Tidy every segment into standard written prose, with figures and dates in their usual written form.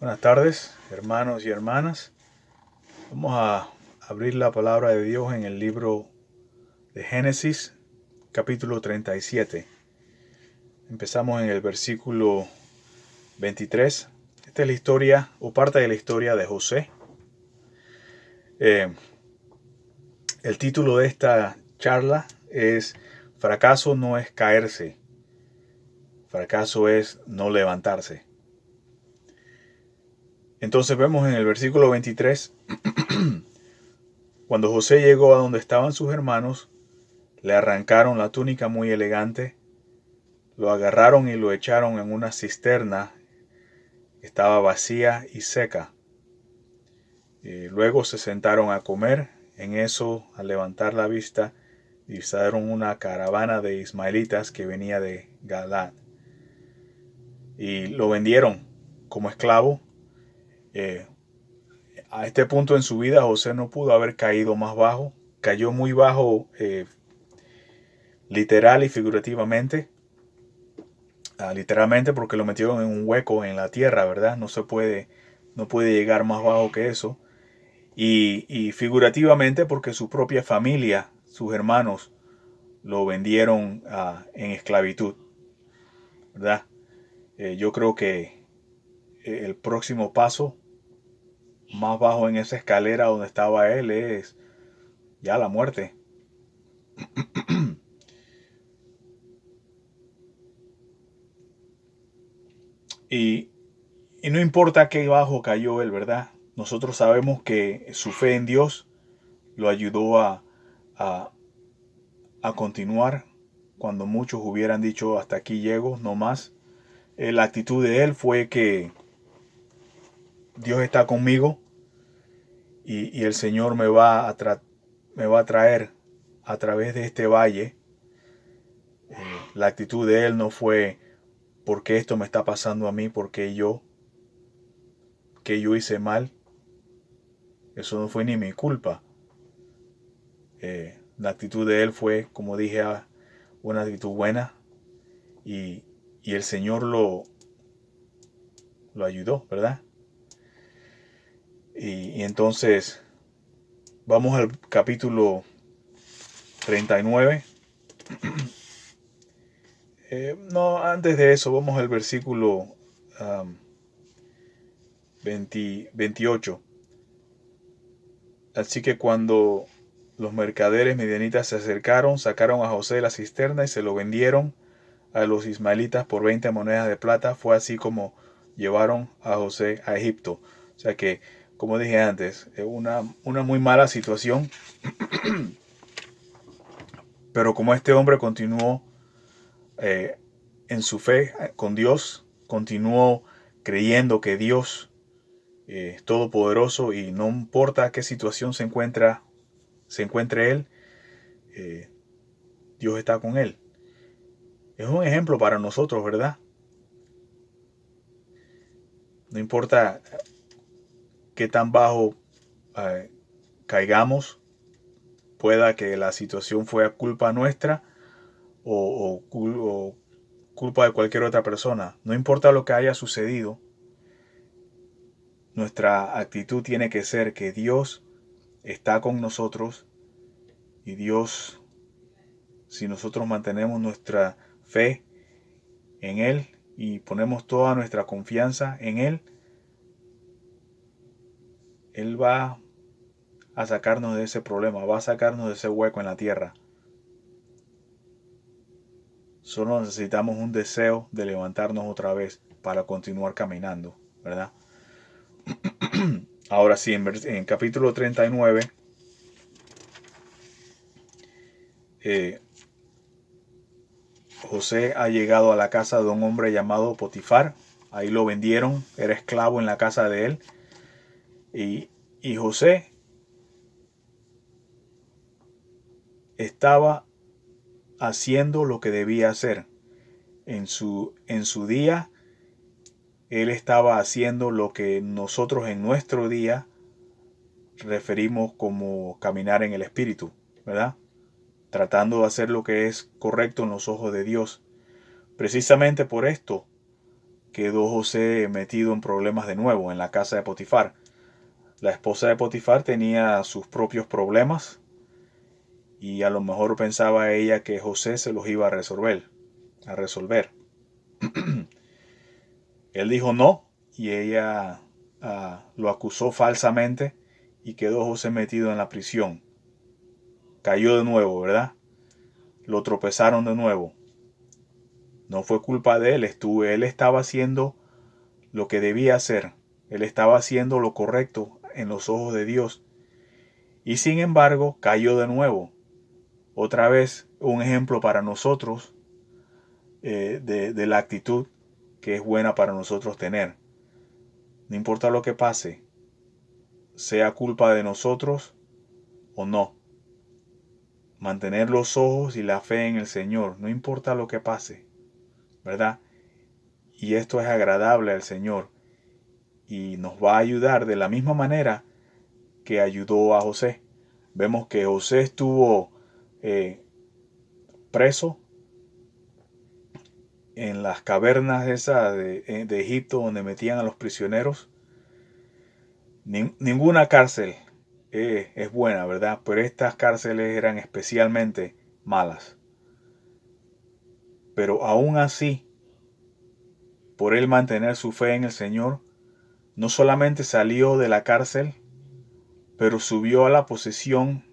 Buenas tardes, hermanos y hermanas. Vamos a abrir la palabra de Dios en el libro de Génesis, capítulo 37. Empezamos en el versículo 23. Esta es la historia o parte de la historia de José. El título de esta charla es Fracaso no es caerse, fracaso es no levantarse. Entonces vemos en el versículo 23, cuando José llegó a donde estaban sus hermanos, le arrancaron la túnica muy elegante, lo agarraron y lo echaron en una cisterna que estaba vacía y seca. Luego se sentaron a comer. En eso, al levantar la vista, divisaron una caravana de ismaelitas que venía de Galaad. Y lo vendieron como esclavo. A este punto en su vida, José no pudo haber caído más bajo. Cayó muy bajo, literal y figurativamente. Literalmente porque lo metieron en un hueco en la tierra, ¿verdad? No puede llegar más bajo que eso. Y figurativamente porque su propia familia, sus hermanos, lo vendieron en esclavitud, ¿verdad? Yo creo que el próximo paso, más bajo en esa escalera donde estaba él, es ya la muerte. y no importa qué bajo cayó él, ¿verdad? Nosotros sabemos que su fe en Dios lo ayudó a, a continuar cuando muchos hubieran dicho hasta aquí llego, no más. La actitud de él fue que Dios está conmigo y el Señor me va a traer a través de este valle. La actitud de él no fue porque esto me está pasando a mí, porque yo hice mal. Eso no fue ni mi culpa. La actitud de él fue, como dije, una actitud buena y el Señor lo ayudó, ¿verdad? Y entonces vamos al capítulo 39. No, antes de eso, vamos al versículo 28. Así que cuando los mercaderes midianitas se acercaron, sacaron a José de la cisterna y se lo vendieron a los ismaelitas por 20 monedas de plata. Fue así como llevaron a José a Egipto. O sea que, como dije antes, una muy mala situación. Pero como este hombre continuó en su fe con Dios, continuó creyendo que Dios es todopoderoso y no importa qué situación se encuentre él, Dios está con él. Es un ejemplo para nosotros, ¿verdad? No importa qué tan bajo caigamos, pueda que la situación fue culpa nuestra o culpa de cualquier otra persona. No importa lo que haya sucedido, nuestra actitud tiene que ser que Dios está con nosotros y Dios, si nosotros mantenemos nuestra fe en Él y ponemos toda nuestra confianza en Él, Él va a sacarnos de ese problema, va a sacarnos de ese hueco en la tierra. Solo necesitamos un deseo de levantarnos otra vez para continuar caminando, ¿verdad? Ahora sí, en capítulo 39, José ha llegado a la casa de un hombre llamado Potifar. Ahí lo vendieron, era esclavo en la casa de él. Y José estaba haciendo lo que debía hacer. En su día, él estaba haciendo lo que nosotros en nuestro día referimos como caminar en el Espíritu, ¿verdad? Tratando de hacer lo que es correcto en los ojos de Dios. Precisamente por esto, quedó José metido en problemas de nuevo en la casa de Potifar. La esposa de Potifar tenía sus propios problemas y a lo mejor pensaba ella que José se los iba a resolver. Él dijo no y ella lo acusó falsamente y quedó José metido en la prisión. Cayó de nuevo, ¿verdad? Lo tropezaron de nuevo. No fue culpa de él, él estaba haciendo lo que debía hacer. Él estaba haciendo lo correcto en los ojos de Dios. Y sin embargo, cayó de nuevo. Otra vez, un ejemplo para nosotros de la actitud que es buena para nosotros tener. No importa lo que pase, sea culpa de nosotros o no. Mantener los ojos y la fe en el Señor, no importa lo que pase, ¿verdad? Y esto es agradable al Señor y nos va a ayudar de la misma manera que ayudó a José. Vemos que José estuvo preso en las cavernas esas de Egipto donde metían a los prisioneros. Ninguna cárcel es buena, ¿verdad? Pero estas cárceles eran especialmente malas. Pero aún así, por él mantener su fe en el Señor, no solamente salió de la cárcel, pero subió a la posición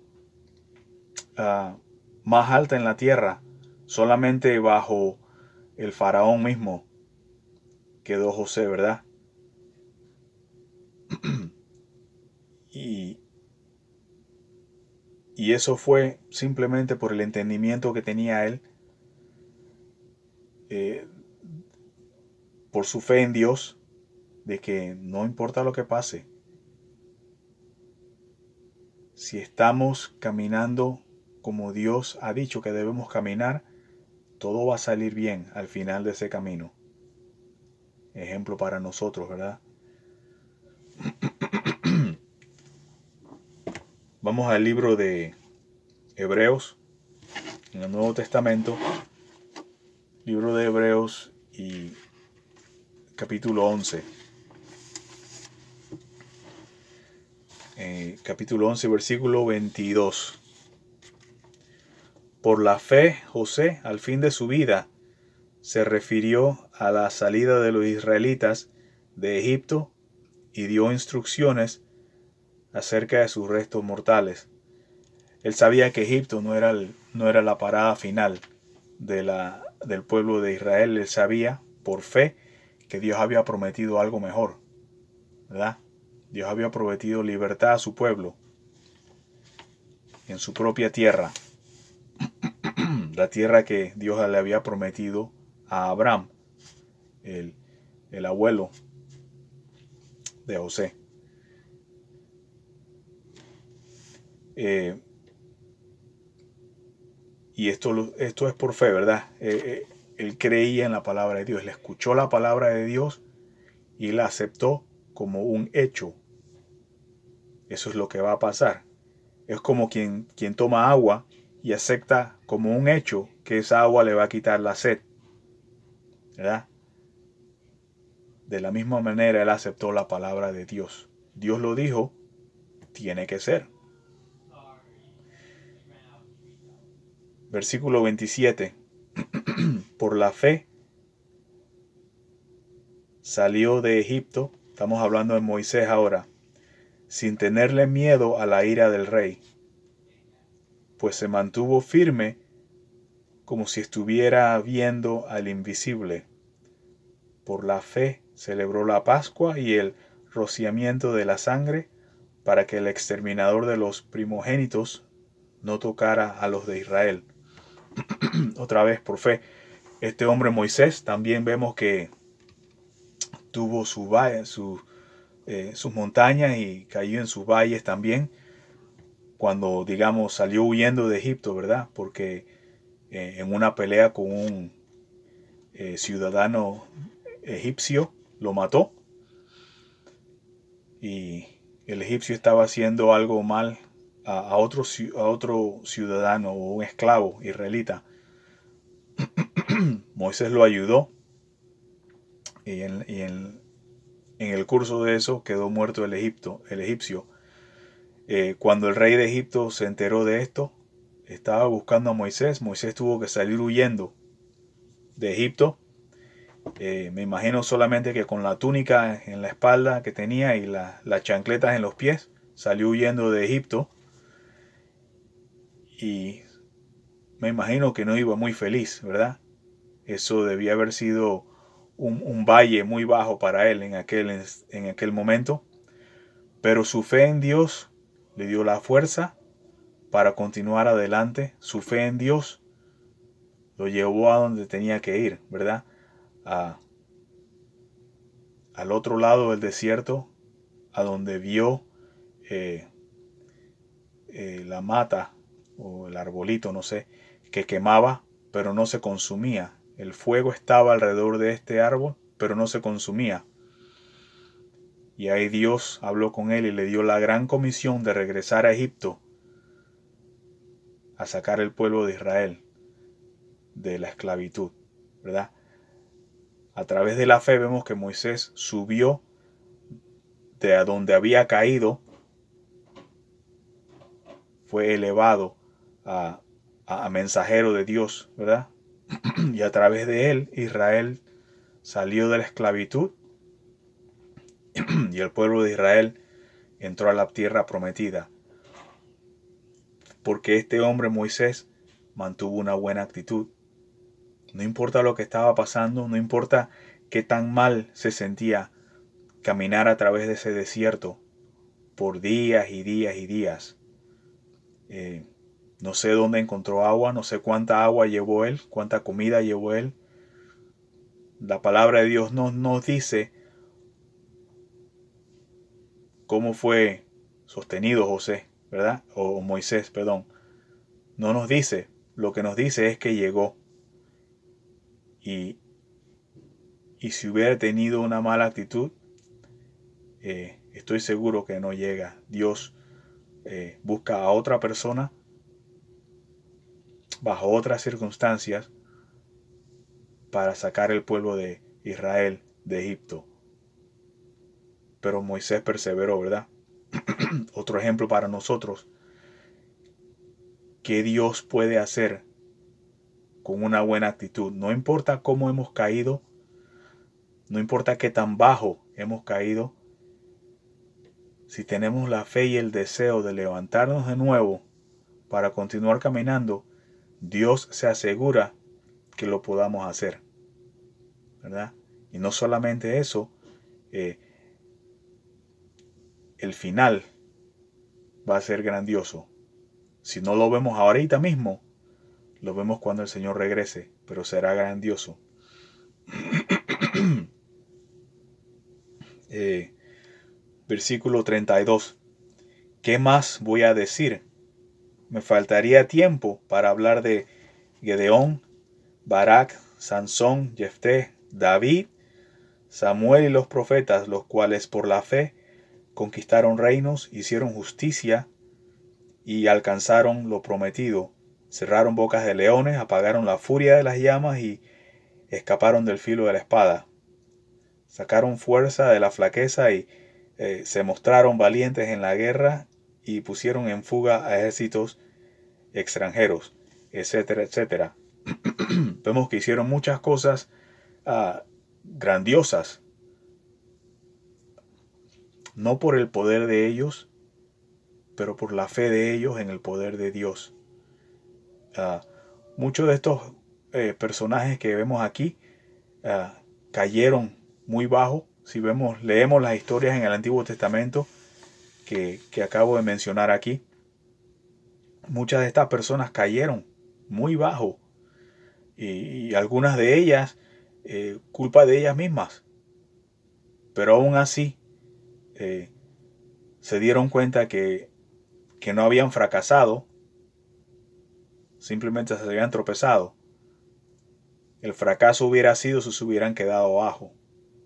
más alta en la tierra. Solamente bajo el faraón mismo quedó José, ¿verdad? Y eso fue simplemente por el entendimiento que tenía él, por su fe en Dios, de que no importa lo que pase, si estamos caminando como Dios ha dicho que debemos caminar, todo va a salir bien al final de ese camino. Ejemplo para nosotros, ¿verdad? Vamos al libro de Hebreos, en el Nuevo Testamento, libro de Hebreos y capítulo 11. Capítulo 11, versículo 22. Por la fe, José, al fin de su vida, se refirió a la salida de los israelitas de Egipto y dio instrucciones acerca de sus restos mortales. Él sabía que Egipto no era la parada final del pueblo de Israel. Él sabía, por fe, que Dios había prometido algo mejor, ¿verdad? Dios había prometido libertad a su pueblo en su propia tierra, la tierra que Dios le había prometido a Abraham, el abuelo de José. Y esto es por fe, ¿verdad? Él creía en la palabra de Dios, él escuchó la palabra de Dios y la aceptó como un hecho. Eso es lo que va a pasar. Es como quien toma agua y acepta como un hecho que esa agua le va a quitar la sed, ¿verdad? De la misma manera él aceptó la palabra de Dios. Dios lo dijo, tiene que ser. Versículo 27. Por la fe salió de Egipto, estamos hablando de Moisés ahora, sin tenerle miedo a la ira del rey, pues se mantuvo firme como si estuviera viendo al invisible. Por la fe celebró la Pascua y el rociamiento de la sangre para que el exterminador de los primogénitos no tocara a los de Israel. Otra vez por fe. Este hombre Moisés también vemos que tuvo sus montañas y cayó en sus valles también cuando, digamos, salió huyendo de Egipto, ¿verdad? Porque en una pelea con un ciudadano egipcio lo mató y el egipcio estaba haciendo algo mal a otro ciudadano o un esclavo israelita. Moisés lo ayudó en el curso de eso quedó muerto el egipcio. Cuando el rey de Egipto se enteró de esto, estaba buscando a Moisés. Moisés tuvo que salir huyendo de Egipto. Me imagino solamente que con la túnica en la espalda que tenía y las chancletas en los pies, salió huyendo de Egipto. Y me imagino que no iba muy feliz, ¿verdad? Eso debía haber sido un valle muy bajo para él en aquel momento. Pero su fe en Dios le dio la fuerza para continuar adelante. Su fe en Dios lo llevó a donde tenía que ir, ¿verdad? Al otro lado del desierto, a donde vio eh, la mata o el arbolito, no sé, que quemaba, pero no se consumía. El fuego estaba alrededor de este árbol, pero no se consumía. Y ahí Dios habló con él y le dio la gran comisión de regresar a Egipto a sacar el pueblo de Israel de la esclavitud, ¿verdad? A través de la fe vemos que Moisés subió de a donde había caído, fue elevado a mensajero de Dios, ¿verdad? Y a través de él Israel salió de la esclavitud y el pueblo de Israel entró a la tierra prometida. Porque este hombre Moisés mantuvo una buena actitud. No importa lo que estaba pasando, no importa qué tan mal se sentía caminar a través de ese desierto por días y días y días. No sé dónde encontró agua, no sé cuánta agua llevó él, cuánta comida llevó él. La palabra de Dios no nos dice cómo fue sostenido José, ¿verdad? O Moisés, perdón. No nos dice. Lo que nos dice es que llegó. Y si hubiera tenido una mala actitud, estoy seguro que no llega. Dios busca a otra persona bajo otras circunstancias para sacar el pueblo de Israel de Egipto. Pero Moisés perseveró, ¿verdad? Otro ejemplo para nosotros. ¿Qué Dios puede hacer con una buena actitud? No importa cómo hemos caído, no importa qué tan bajo hemos caído, si tenemos la fe y el deseo de levantarnos de nuevo para continuar caminando, Dios se asegura que lo podamos hacer, ¿verdad? Y no solamente eso, el final va a ser grandioso. Si no lo vemos ahorita mismo, lo vemos cuando el Señor regrese, pero será grandioso. Versículo 32. ¿Qué más voy a decir? Me faltaría tiempo para hablar de Gedeón, Barak, Sansón, Jefté, David, Samuel y los profetas, los cuales por la fe conquistaron reinos, hicieron justicia y alcanzaron lo prometido. Cerraron bocas de leones, apagaron la furia de las llamas y escaparon del filo de la espada. Sacaron fuerza de la flaqueza y se mostraron valientes en la guerra y pusieron en fuga a ejércitos extranjeros, etcétera, etcétera. Vemos que hicieron muchas cosas grandiosas, no por el poder de ellos, pero por la fe de ellos en el poder de Dios. Muchos de estos personajes que vemos aquí cayeron muy bajo. Si leemos las historias en el Antiguo Testamento que acabo de mencionar aquí, muchas de estas personas cayeron muy bajo y algunas de ellas culpa de ellas mismas, pero aún así se dieron cuenta que no habían fracasado, simplemente se habían tropezado. El fracaso hubiera sido si se hubieran quedado abajo,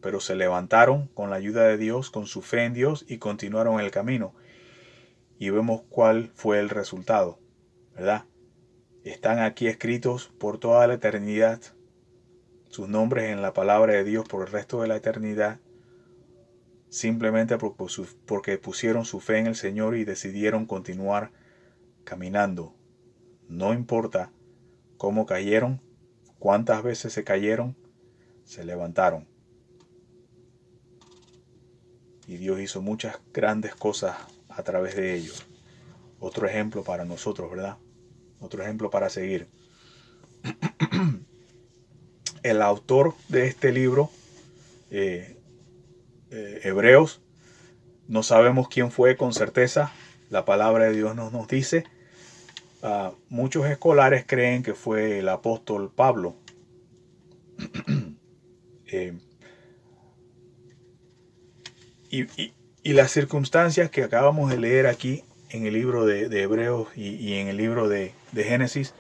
pero se levantaron con la ayuda de Dios, con su fe en Dios y continuaron el camino. Y vemos cuál fue el resultado, ¿verdad? Están aquí escritos por toda la eternidad sus nombres en la palabra de Dios por el resto de la eternidad, simplemente porque pusieron su fe en el Señor y decidieron continuar caminando. No importa cómo cayeron, cuántas veces se cayeron, se levantaron. Y Dios hizo muchas grandes cosas a través de ellos. Otro ejemplo para nosotros, ¿verdad? Otro ejemplo para seguir. El autor de este libro, Hebreos, no sabemos quién fue con certeza. La palabra de Dios nos dice. Muchos escolares creen que fue el apóstol Pablo. Y las circunstancias que acabamos de leer aquí en el libro de Hebreos y en el libro de Génesis,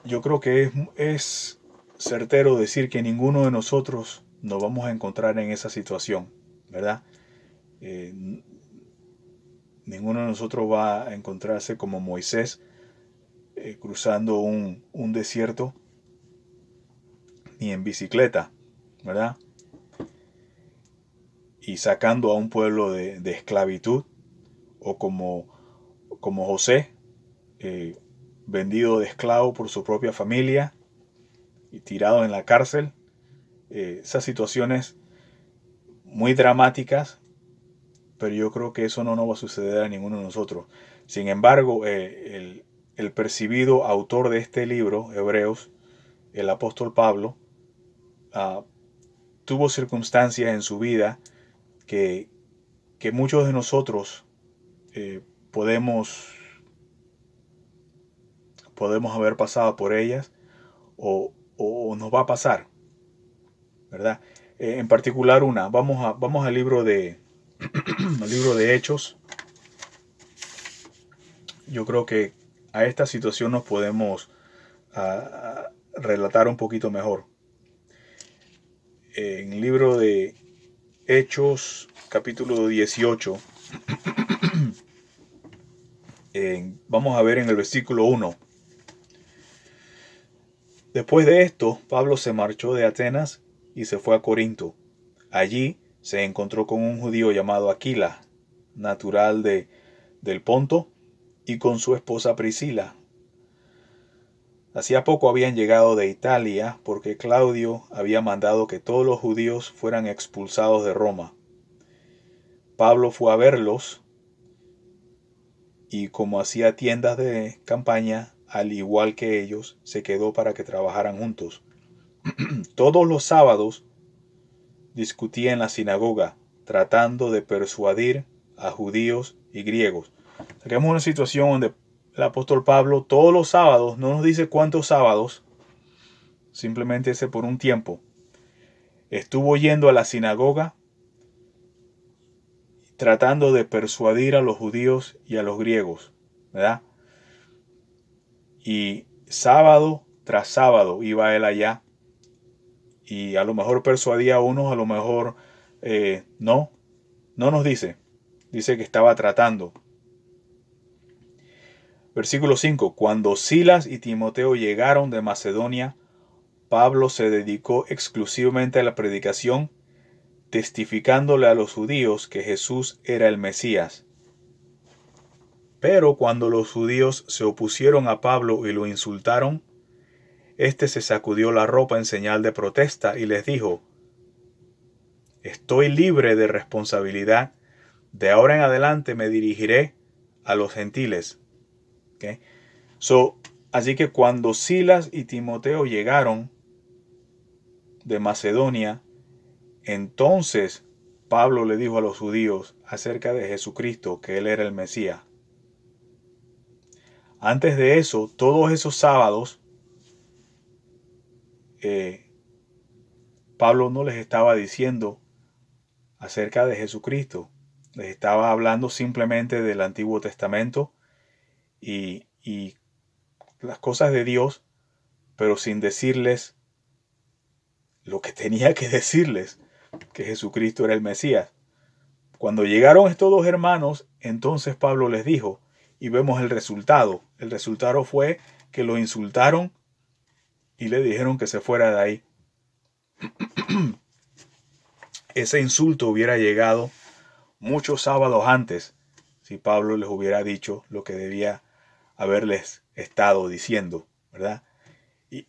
yo creo que es certero decir que ninguno de nosotros nos vamos a encontrar en esa situación, ¿verdad? Ninguno de nosotros va a encontrarse como Moisés cruzando un desierto, ni en bicicleta, ¿verdad? Y sacando a un pueblo de esclavitud, o como José, vendido de esclavo por su propia familia y tirado en la cárcel. Esas situaciones muy dramáticas, pero yo creo que eso no nos va a suceder a ninguno de nosotros. Sin embargo, el percibido autor de este libro, Hebreos, el apóstol Pablo, tuvo circunstancias en su vida que muchos de nosotros podemos haber pasado por ellas o nos va a pasar, ¿verdad? En particular vamos al libro de al libro de Hechos. Yo creo que a esta situación nos podemos relatar un poquito mejor. En el libro de Hechos, capítulo 18, vamos a ver en el versículo 1. Después de esto, Pablo se marchó de Atenas y se fue a Corinto. Allí se encontró con un judío llamado Aquila, natural del Ponto, y con su esposa Priscila. Hacía poco habían llegado de Italia porque Claudio había mandado que todos los judíos fueran expulsados de Roma. Pablo fue a verlos y como hacía tiendas de campaña, al igual que ellos, se quedó para que trabajaran juntos. Todos los sábados discutía en la sinagoga, tratando de persuadir a judíos y griegos. Tenemos una situación donde el apóstol Pablo todos los sábados, no nos dice cuántos sábados, simplemente dice por un tiempo, estuvo yendo a la sinagoga tratando de persuadir a los judíos y a los griegos, ¿verdad? Y sábado tras sábado iba él allá y a lo mejor persuadía a unos, a lo mejor no nos dice que estaba tratando. Versículo 5. Cuando Silas y Timoteo llegaron de Macedonia, Pablo se dedicó exclusivamente a la predicación, testificándole a los judíos que Jesús era el Mesías. Pero cuando los judíos se opusieron a Pablo y lo insultaron, éste se sacudió la ropa en señal de protesta y les dijo: estoy libre de responsabilidad, de ahora en adelante me dirigiré a los gentiles. ¿Okay? Así que cuando Silas y Timoteo llegaron de Macedonia, entonces Pablo le dijo a los judíos acerca de Jesucristo, que él era el Mesías. Antes de eso, todos esos sábados, Pablo no les estaba diciendo acerca de Jesucristo. Les estaba hablando simplemente del Antiguo Testamento y las cosas de Dios, pero sin decirles lo que tenía que decirles, que Jesucristo era el Mesías. Cuando llegaron estos dos hermanos, entonces Pablo les dijo, y vemos el resultado. El resultado fue que lo insultaron y le dijeron que se fuera de ahí. Ese insulto hubiera llegado muchos sábados antes si Pablo les hubiera dicho lo que debía haberles estado diciendo, ¿verdad? Y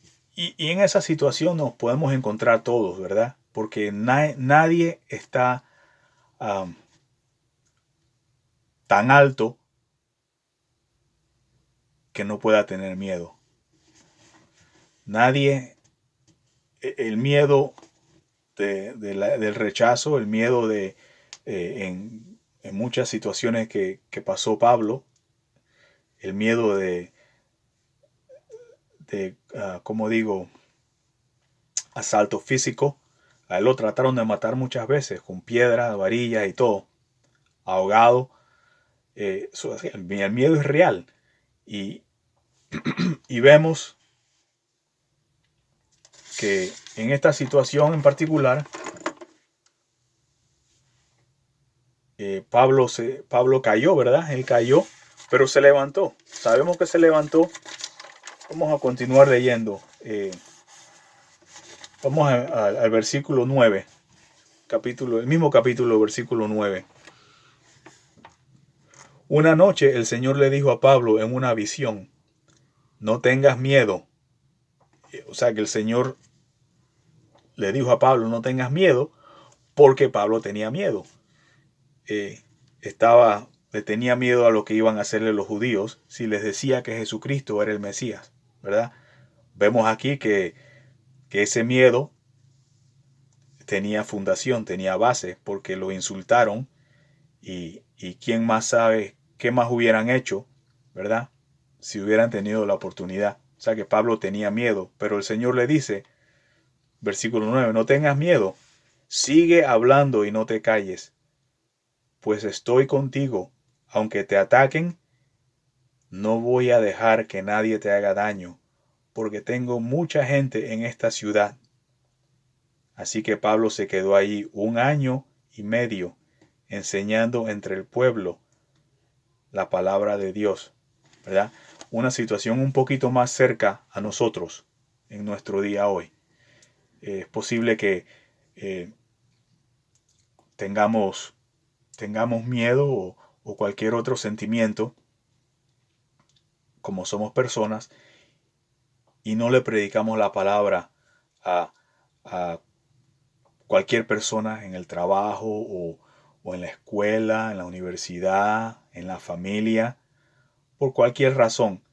en esa situación nos podemos encontrar todos, ¿verdad? Porque nadie está tan alto que no pueda tener miedo. Nadie, el miedo del rechazo, el miedo en muchas situaciones que pasó Pablo, el miedo como digo, asalto físico. A él lo trataron de matar muchas veces, con piedras, varillas y todo, ahogado. El miedo es real. Y vemos que en esta situación en particular, Pablo cayó, ¿verdad? Él cayó, pero se levantó. Sabemos que se levantó. Vamos a continuar leyendo. Vamos al versículo 9. El mismo capítulo, versículo 9. Una noche el Señor le dijo a Pablo en una visión: no tengas miedo. O sea que el Señor le dijo a Pablo: no tengas miedo, porque Pablo tenía miedo. Le tenía miedo a lo que iban a hacerle los judíos si les decía que Jesucristo era el Mesías, ¿verdad? Vemos aquí que ese miedo tenía fundación, tenía base, porque lo insultaron y quién más sabe qué más hubieran hecho, ¿verdad? Si hubieran tenido la oportunidad. O sea que Pablo tenía miedo, pero el Señor le dice, versículo 9, no tengas miedo, sigue hablando y no te calles, pues estoy contigo, aunque te ataquen, no voy a dejar que nadie te haga daño, porque tengo mucha gente en esta ciudad. Así que Pablo se quedó allí 1 año y medio, enseñando entre el pueblo la palabra de Dios, ¿verdad? Una situación un poquito más cerca a nosotros en nuestro día hoy. Es posible que tengamos miedo o cualquier otro sentimiento, como somos personas, y no le predicamos la palabra a cualquier persona en el trabajo o en la escuela, en la universidad, en la familia, por cualquier razón.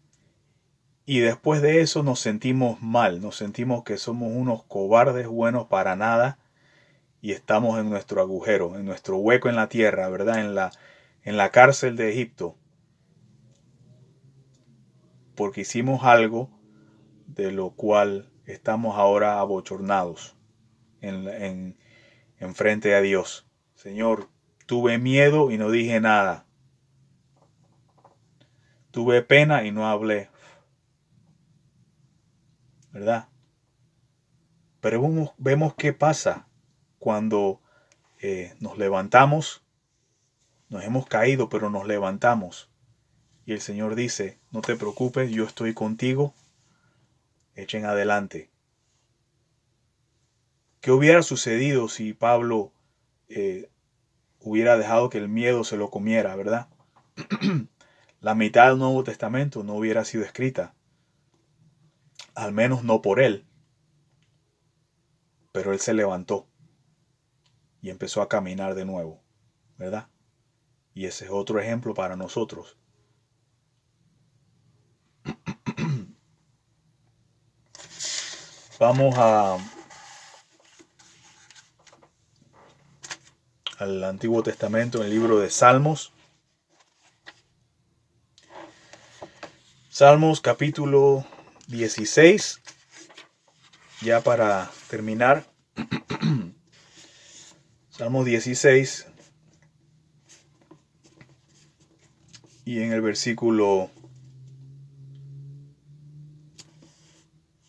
Y después de eso nos sentimos mal, nos sentimos que somos unos cobardes buenos para nada y estamos en nuestro agujero, en nuestro hueco en la tierra, ¿verdad? En la cárcel de Egipto, porque hicimos algo de lo cual estamos ahora abochornados en frente a Dios. Señor, tuve miedo y no dije nada. Tuve pena y no hablé. ¿Verdad? Pero vemos qué pasa cuando nos levantamos. Nos hemos caído, pero nos levantamos. Y el Señor dice, no te preocupes, yo estoy contigo. Echen adelante. ¿Qué hubiera sucedido si Pablo hubiera dejado que el miedo se lo comiera, verdad? La mitad del Nuevo Testamento no hubiera sido escrita. Al menos no por él. Pero él se levantó y empezó a caminar de nuevo, ¿verdad? Y ese es otro ejemplo para nosotros. Vamos al Antiguo Testamento, en el libro de Salmos. Salmos capítulo 16. Ya para terminar. Salmos 16. Y en el versículo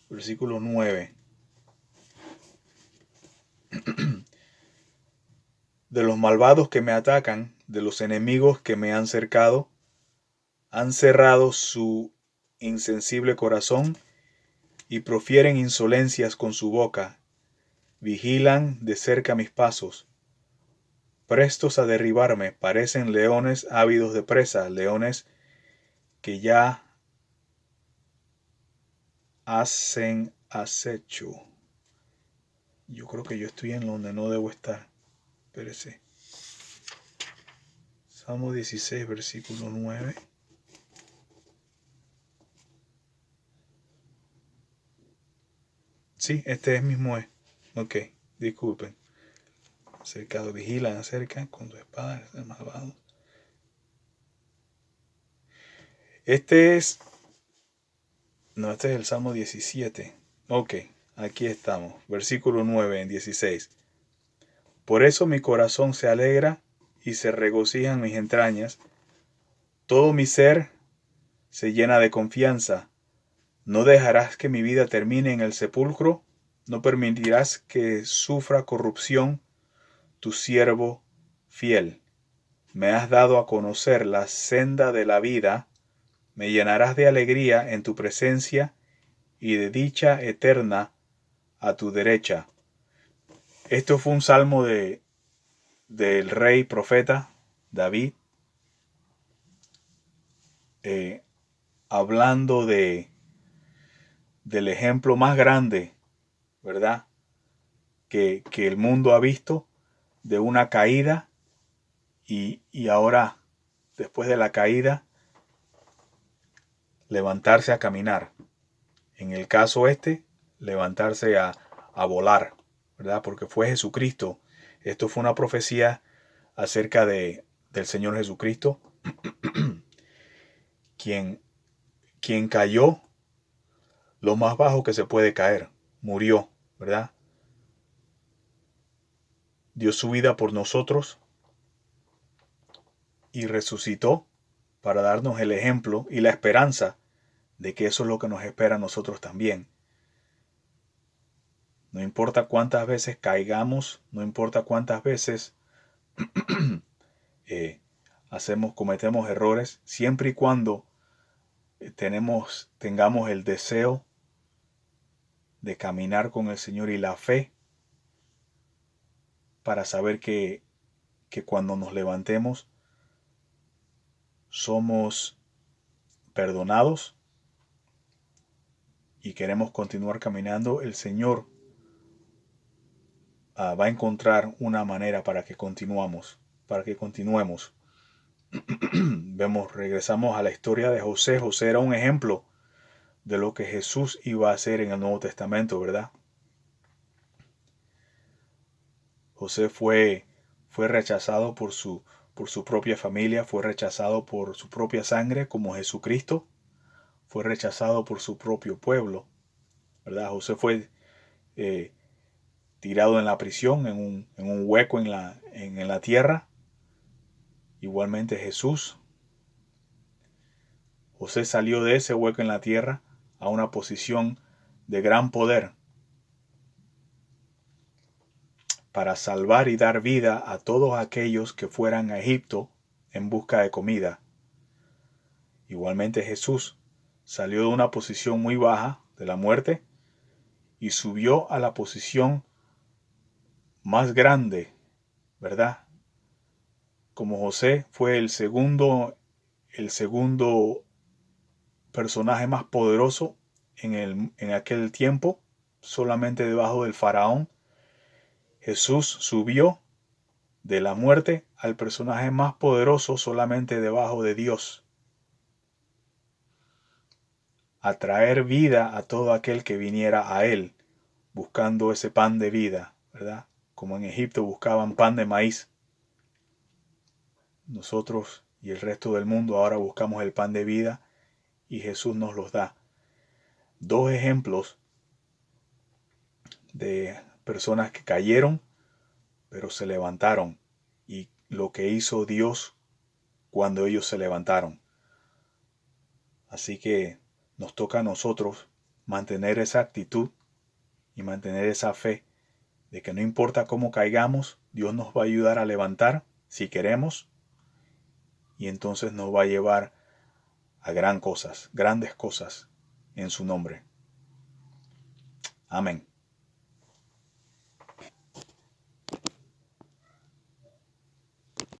9. De los malvados que me atacan, de los enemigos que me han cercado, han cerrado su insensible corazón y profieren insolencias con su boca, vigilan de cerca mis pasos. Prestos a derribarme, parecen leones ávidos de presa, leones que ya hacen acecho. Yo creo que yo estoy en donde no debo estar. Espérese. Salmo 16, versículo 9. Sí, este es mismo es. Ok, disculpen. Cercado, vigilan acerca con tu espada, malvado. Este es el Salmo 17. Ok, aquí estamos. Versículo 9 en 16. Por eso mi corazón se alegra y se regocijan mis entrañas. Todo mi ser se llena de confianza. No dejarás que mi vida termine en el sepulcro. No permitirás que sufra corrupción tu siervo fiel. Me has dado a conocer la senda de la vida. Me llenarás de alegría en tu presencia y de dicha eterna a tu derecha. Esto fue un salmo del rey profeta David, hablando del ejemplo más grande, ¿verdad? Que el mundo ha visto de una caída y ahora, después de la caída, levantarse a caminar. En el caso levantarse a volar, ¿verdad? Porque fue Jesucristo. Esto fue una profecía acerca del Señor Jesucristo, quien cayó lo más bajo que se puede caer, murió, ¿verdad? Dio su vida por nosotros y resucitó para darnos el ejemplo y la esperanza de que eso es lo que nos espera a nosotros también. No importa cuántas veces caigamos, no importa cuántas veces cometemos errores, siempre y cuando tengamos el deseo de caminar con el Señor y la fe para saber que cuando nos levantemos somos perdonados y queremos continuar caminando, el Señor va a encontrar una manera para que continuemos. Regresamos a la historia de José. José era un ejemplo de lo que Jesús iba a hacer en el Nuevo Testamento, ¿verdad? José fue rechazado por su propia familia, fue rechazado por su propia sangre como Jesucristo, fue rechazado por su propio pueblo, ¿verdad? José fue tirado en la prisión, en un hueco en la tierra. Igualmente Jesús. José salió de ese hueco en la tierra a una posición de gran poder para salvar y dar vida a todos aquellos que fueran a Egipto en busca de comida. Igualmente Jesús salió de una posición muy baja de la muerte y subió a la posición más grande, ¿verdad? Como José fue el segundo personaje más poderoso en aquel tiempo, solamente debajo del faraón, Jesús subió de la muerte al personaje más poderoso solamente debajo de Dios, a traer vida a todo aquel que viniera a él, buscando ese pan de vida, ¿verdad? Como en Egipto buscaban pan de maíz. Nosotros y el resto del mundo ahora buscamos el pan de vida y Jesús nos los da. Dos ejemplos de personas que cayeron, pero se levantaron, y lo que hizo Dios cuando ellos se levantaron. Así que nos toca a nosotros mantener esa actitud y mantener esa fe de que no importa cómo caigamos, Dios nos va a ayudar a levantar si queremos, y entonces nos va a llevar a grandes cosas en su nombre. Amén.